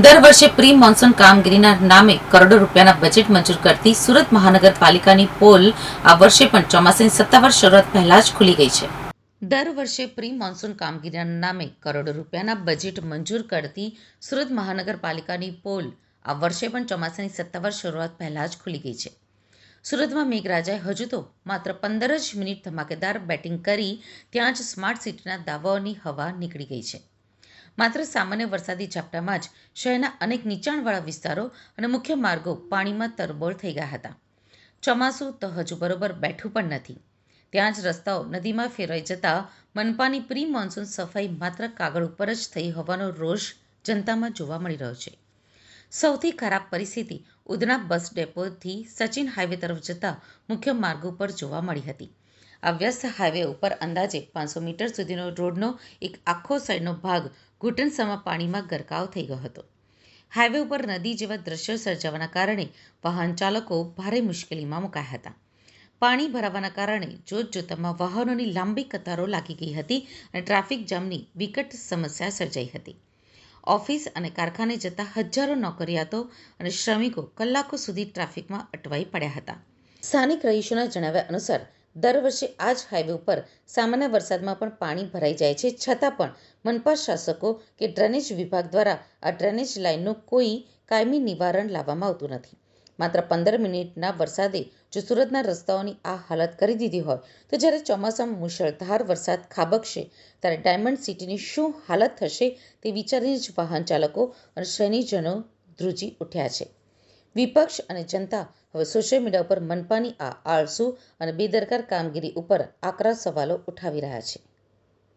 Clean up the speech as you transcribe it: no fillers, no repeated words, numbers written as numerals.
દર વર્ષે pre monsoon કામગીરીના નામે કરોડો રૂપિયાના બજેટ મંજૂર કરતી સુરત મહાનગરપાલિકાની પોલ આ વર્ષે પણ ચોમાસાની સત્તાવાર શરૂઆત પહેલા જ ખુલી ગઈ છે. દર વર્ષે પ્રી મોન્સૂન કામગીરીના નામે કરોડો રૂપિયાના બજેટ મંજૂર કરતી સુરત મહાનગરપાલિકાની પોલ આ વર્ષે પણ ચોમાસાની સત્તાવાર શરૂઆત પહેલા જ ખુલી ગઈ છે. સુરતમાં મેઘરાજાએ હજુ તો માત્ર 15 જ મિનિટ ધમાકેદાર બેટિંગ કરી ત્યાં જ સ્માર્ટ સિટીના દાવાઓની હવા નીકળી ગઈ છે. માત્ર સામાન્ય વરસાદી ઝાપટામાં જ શહેરના અનેક નીચાણવાળા વિસ્તારો અને મુખ્ય માર્ગો પાણીમાં તરબોળ થઈ ગયા હતા. ચોમાસું તો હજુ બરોબર બેઠું પણ નથી, ત્યાં જ રસ્તાઓ નદીમાં ફેરવાઈ જતા મનપાની પ્રી મોન્સૂન સફાઈ માત્ર કાગળ ઉપર જ થઈ હોવાનો રોષ જનતામાં જોવા મળી રહ્યો છે. સૌથી ખરાબ પરિસ્થિતિ ઉધના બસ ડેપોથી સચિન હાઈવે તરફ જતા મુખ્ય માર્ગો પર જોવા મળી હતી. આ વ્યસ્ત હાઈવે ઉપર અંદાજે 500 મીટર સુધીનો રોડનો એક આખો સાઈડનો ભાગ ઘૂંટણસમા પાણીમાં ગરકાવ થઈ ગયો હતો. હાઈવે ઉપર નદી જેવા દ્રશ્યો સર્જાવાના કારણે વાહન ચાલકો ભારે મુશ્કેલીમાં મુકાયા હતા. પાણી ભરાવાના કારણે જોતજોતામાં વાહનોની લાંબી કતારો લાગી ગઈ હતી અને ટ્રાફિક જામની વિકટ સમસ્યા સર્જાઈ હતી. ઓફિસ અને કારખાને જતા હજારો નોકરિયાતો અને શ્રમિકો કલાકો સુધી ટ્રાફિકમાં અટવાઈ પડ્યા હતા. સ્થાનિક રહીશોના જણાવ્યા અનુસાર દર વર્ષે આ જ હાઈવે ઉપર સામાન્ય વરસાદમાં પણ પાણી ભરાઈ જાય છે, છતાં પણ મનપા શાસકો કે ડ્રેનેજ વિભાગ દ્વારા આ ડ્રેનેજ લાઇનનું કોઈ કાયમી નિવારણ લાવવામાં આવતું નથી. માત્ર 15 મિનિટના વરસાદે જો સુરતના રસ્તાઓની આ હાલત કરી દીધી હોય તો જ્યારે ચોમાસામાં મુશળધાર વરસાદ ખાબકશે ત્યારે ડાયમંડ સિટીની શું હાલત થશે તે વિચારીને જ વાહન ચાલકો અને શહેરીજનો ધ્રુજી ઉઠ્યા છે. વિપક્ષ અને જનતા હવે સોશિયલ મીડિયા ઉપર મનપાની આ આળસુ અને બેદરકાર કામગીરી ઉપર આકરા સવાલો ઉઠાવી રહ્યા છે.